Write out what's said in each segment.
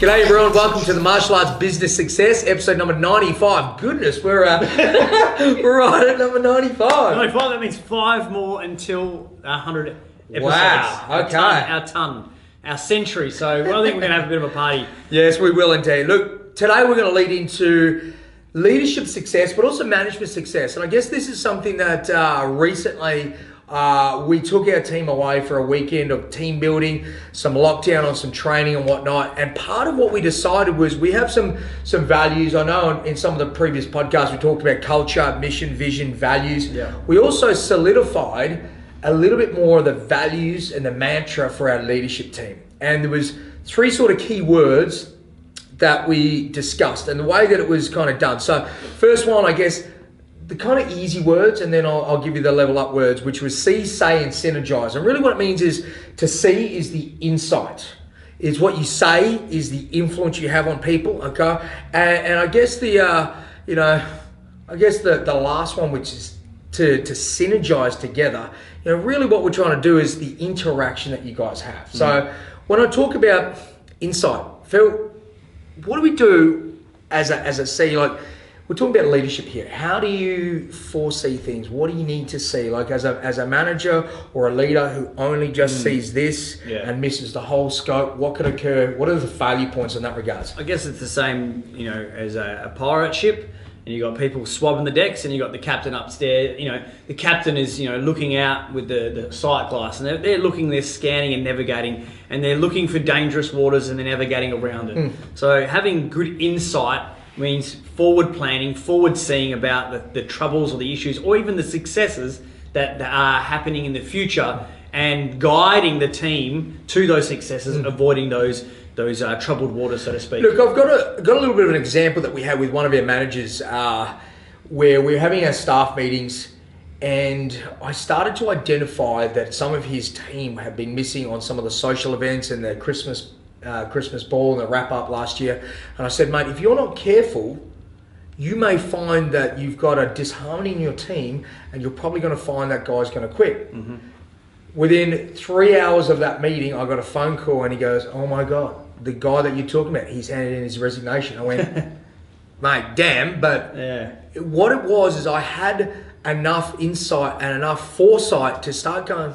G'day everyone, welcome to the Martial Arts Business Success, episode number 95. Goodness, we're we're right at number 95. 95, that means 5 more until 100 episodes. Wow, okay. Our century. So I think we're going to have a bit of a party. Yes, we will indeed. Look, today we're going to lead into leadership success, but also management success. And I guess this is something that recently we took our team away for a weekend of team building, some lockdown on some training and whatnot. And part of what we decided was we have some values. I know in some of the previous podcasts we talked about culture, mission, vision, values. Yeah. We also solidified a little bit more of the values and the mantra for our leadership team. And there was 3 sort of key words that we discussed and the way that it was kind of done. So first one, I guess, the kind of easy words, and then I'll give you the level up words, which was see, say, and synergize. And really what it means is to see is the insight. Is what you say is the influence you have on people, okay? And I guess the last one, which is to synergize together, really what we're trying to do is the interaction that you guys have. So when I talk about insight, Phil, what do we do as a CEO? We're talking about leadership here. How do you foresee things? What do you need to see? Like as a manager or a leader who only just sees this and misses the whole scope, what could occur? What are the failure points in that regards? I guess it's the same, as a pirate ship. And you got people swabbing the decks, and you got the captain upstairs. The captain is, looking out with the sight glass, and they're scanning and navigating, and they're looking for dangerous waters, and they're navigating around it. So having good insight means forward planning, forward seeing about the troubles or the issues, or even the successes that are happening in the future, and guiding the team to those successes, avoiding those troubled waters, so to speak. Look, I've got a little bit of an example that we had with one of our managers where we were having our staff meetings, and I started to identify that some of his team had been missing on some of the social events and the Christmas ball and the wrap up last year. And I said, mate, if you're not careful, you may find that you've got a disharmony in your team, and you're probably going to find that guy's going to quit. Within 3 hours of that meeting, I got a phone call, and he goes, oh my God, the guy that you're talking about, he's handed in his resignation. I went, mate, damn. But what it was is I had enough insight and enough foresight to start going,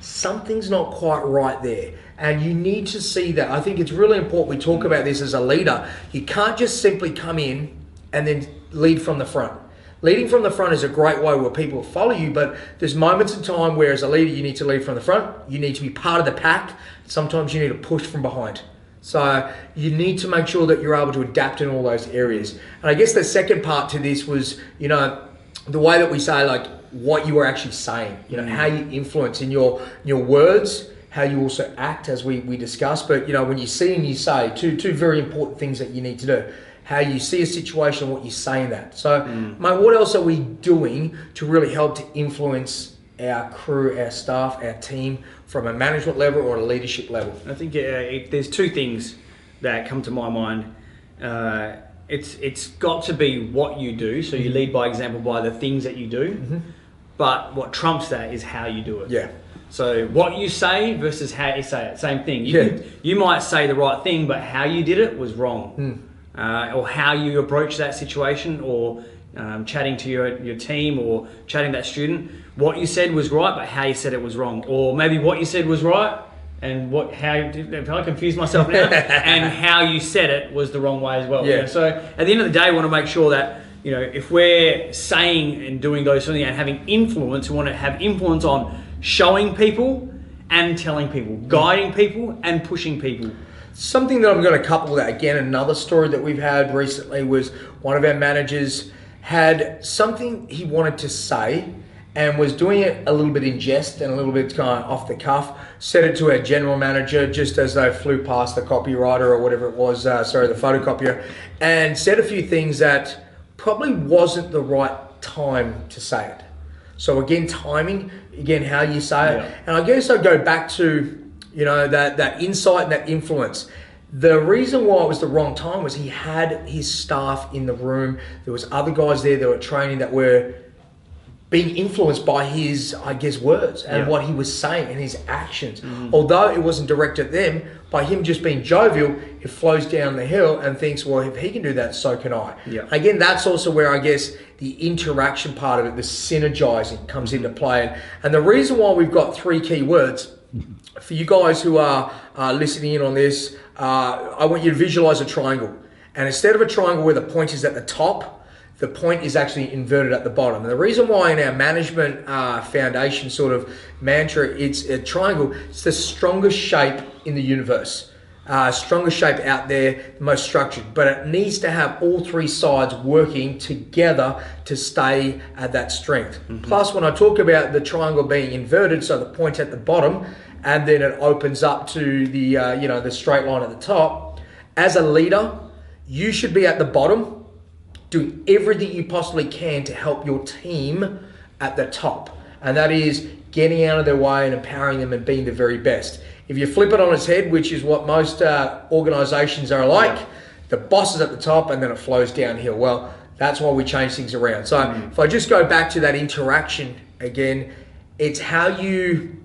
something's not quite right there. And you need to see that. I think it's really important we talk about this as a leader. You can't just simply come in and then lead from the front. Leading from the front is a great way where people follow you, but there's moments in time where as a leader you need to lead from the front, you need to be part of the pack, sometimes you need to push from behind. So you need to make sure that you're able to adapt in all those areas. And I guess the second part to this was, the way that we say like what you are actually saying, how you influence in your words, how you also act as we discussed. But when you see and you say, two very important things that you need to do. How you see a situation and what you say in that. So, mate, what else are we doing to really help to influence our crew, our staff, our team from a management level or a leadership level? I think there's 2 things that come to my mind. It's got to be what you do. So you lead by example by the things that you do. But what trumps that is how you do it. Yeah. So what you say versus how you say it, same thing. You might say the right thing, but how you did it was wrong. Or how you approach that situation, or chatting to your team, or chatting to that student. What you said was right, but how you said it was wrong. Or maybe what you said was right, and I confused myself now, and how you said it was the wrong way as well. Yeah. So at the end of the day, we want to make sure that, if we're saying and doing those things and having influence, we want to have influence on showing people and telling people, guiding people and pushing people. Something that I'm going to couple that, again, another story that we've had recently was one of our managers had something he wanted to say and was doing it a little bit in jest and a little bit kind of off the cuff, said it to our general manager just as they flew past the copywriter or whatever it was, the photocopier, and said a few things that probably wasn't the right time to say it. So again, timing, again, how you say it. And I guess I'd go back to that insight and that influence. The reason why it was the wrong time was he had his staff in the room. There was other guys there that were training that were being influenced by his, words and what he was saying and his actions. Although it wasn't directed at them, by him just being jovial, it flows down the hill and thinks, well, if he can do that, so can I. Yeah. Again, that's also where I guess the interaction part of it, the synergizing comes into play. And the reason why we've got 3 key words, for you guys who are listening in on this, I want you to visualize a triangle. And instead of a triangle where the point is at the top, the point is actually inverted at the bottom. And the reason why in our management foundation sort of mantra, it's a triangle, it's the strongest shape in the universe. Strongest shape out there, the most structured. But it needs to have all 3 sides working together to stay at that strength. Mm-hmm. Plus, when I talk about the triangle being inverted, so the point at the bottom, and then it opens up to the the straight line at the top, as a leader, you should be at the bottom, doing everything you possibly can to help your team at the top. And that is getting out of their way and empowering them and being the very best. If you flip it on its head, which is what most organizations are like, the boss is at the top and then it flows downhill. Well, that's why we change things around. So if I just go back to that interaction again, it's how you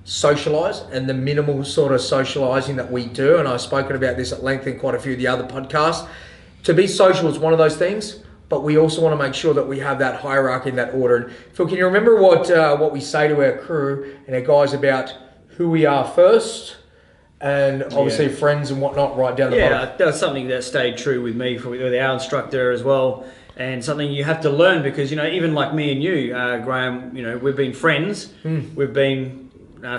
socialize and the minimal sort of socializing that we do. And I've spoken about this at length in quite a few of the other podcasts. To be social is one of those things, but we also want to make sure that we have that hierarchy and that order. And Phil, can you remember what we say to our crew and our guys about who we are first, and obviously friends and whatnot right down the bottom? Yeah, that was something that stayed true with me, with our instructor as well, and something you have to learn because, even like me and you, Graham, we've been friends, we've been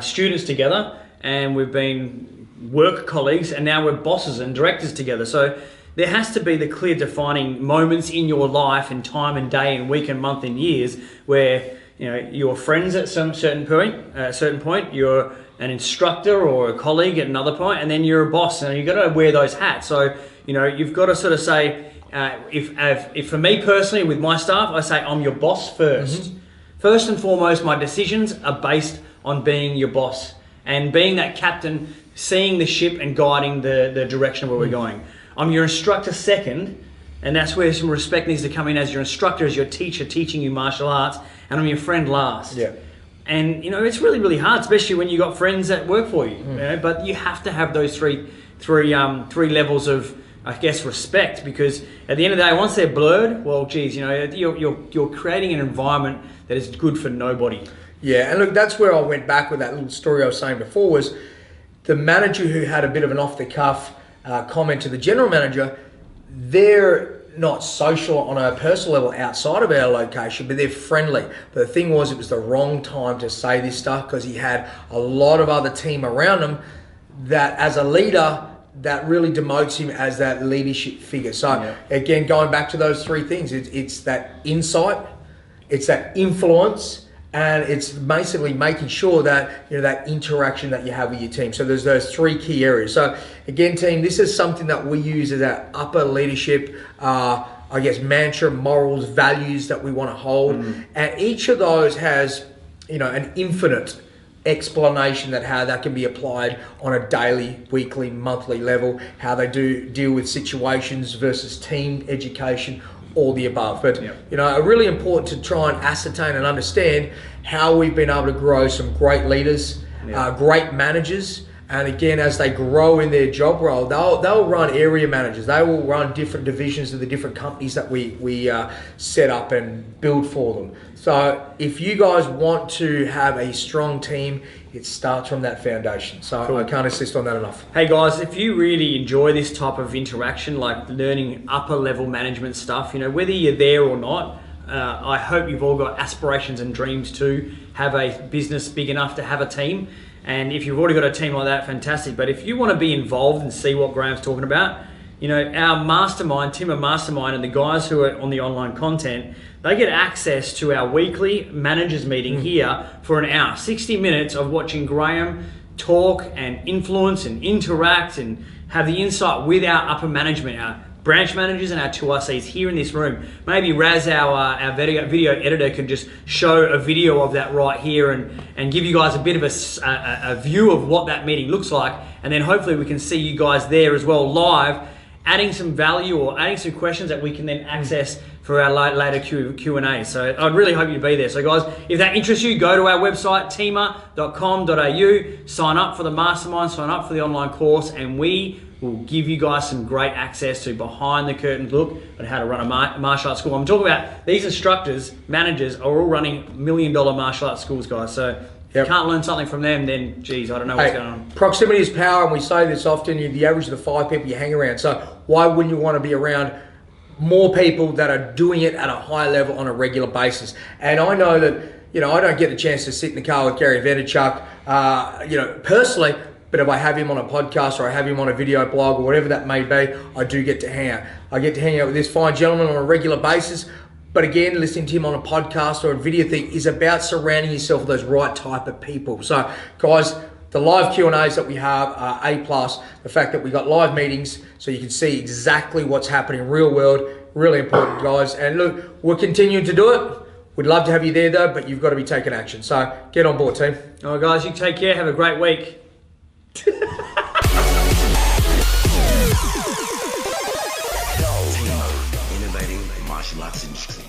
students together, and we've been work colleagues, and now we're bosses and directors together. So there has to be the clear defining moments in your life and time and day and week and month and years where you're friends at some certain point, you're an instructor or a colleague at another point, and then you're a boss, and you've got to wear those hats. So you've got to sort of say, if for me personally with my staff, I say I'm your boss first. Mm-hmm. First and foremost, my decisions are based on being your boss and being that captain, seeing the ship and guiding the direction of where we're going. I'm your instructor second, and that's where some respect needs to come in as your instructor, as your teacher teaching you martial arts, and I'm your friend last. Yeah. And it's really, really hard, especially when you got friends that work for you. But you have to have those three levels of, I guess, respect, because at the end of the day, once they're blurred, well, geez, you're creating an environment that is good for nobody. Yeah, and look, that's where I went back with that little story I was saying before, was the manager who had a bit of an off-the-cuff comment to the general manager. They're not social on a personal level outside of our location, but they're friendly. But the thing was, it was the wrong time to say this stuff because he had a lot of other team around him that, as a leader, that really demotes him as that leadership figure. So again, going back to those 3 things, it's that insight, it's that influence, and it's basically making sure that that interaction that you have with your team. So there's those 3 key areas. So again, team, this is something that we use as our upper leadership, I guess, mantra, morals, values that we want to hold. And each of those has, an infinite explanation that how that can be applied on a daily, weekly, monthly level, how they deal with situations versus team education, all the above. But really important to try and ascertain and understand how we've been able to grow some great leaders, great managers, and again, as they grow in their job role, they'll run area managers. They will run different divisions of the different companies that we set up and build for them. So if you guys want to have a strong team, it starts from that foundation. So cool. I can't insist on that enough. Hey guys, if you really enjoy this type of interaction, like learning upper level management stuff, whether you're there or not, I hope you've all got aspirations and dreams to have a business big enough to have a team. And if you've already got a team like that, fantastic. But if you want to be involved and see what Graham's talking about, our mastermind, Timber Mastermind, and the guys who are on the online content, they get access to our weekly managers meeting here for an hour, 60 minutes of watching Graham talk and influence and interact and have the insight with our upper management, our branch managers and our 2 RCs here in this room. Maybe Raz, our video editor, can just show a video of that right here and give you guys a bit of a view of what that meeting looks like. And then hopefully we can see you guys there as well live, adding some value or adding some questions that we can then access for our later Q&A. So I'd really hope you'd be there. So guys, if that interests you, go to our website, teema.com.au, sign up for the mastermind, sign up for the online course, and we will give you guys some great access to behind the curtains look at how to run a martial arts school. I'm talking about these instructors, managers are all running $1 million martial arts schools, guys. So if you can't learn something from them, then geez, I don't know what's going on. Proximity is power, and we say this often. You're the average of the 5 people you hang around. So why wouldn't you want to be around more people that are doing it at a high level on a regular basis? And I know that, you know, I don't get the chance to sit in the car with Gary Vaynerchuk, you know, personally, but if I have him on a podcast or I have him on a video blog or whatever that may be, I do get to hang out. I get to hang out with this fine gentleman on a regular basis. But again, listening to him on a podcast or a video thing is about surrounding yourself with those right type of people. So guys, the live Q&As that we have are A+. The fact that we got live meetings so you can see exactly what's happening real world, really important, guys. And look, we're continuing to do it. We'd love to have you there though, but you've got to be taking action. So get on board, team. All right, guys, you take care. Have a great week. Innovating the martial arts industry.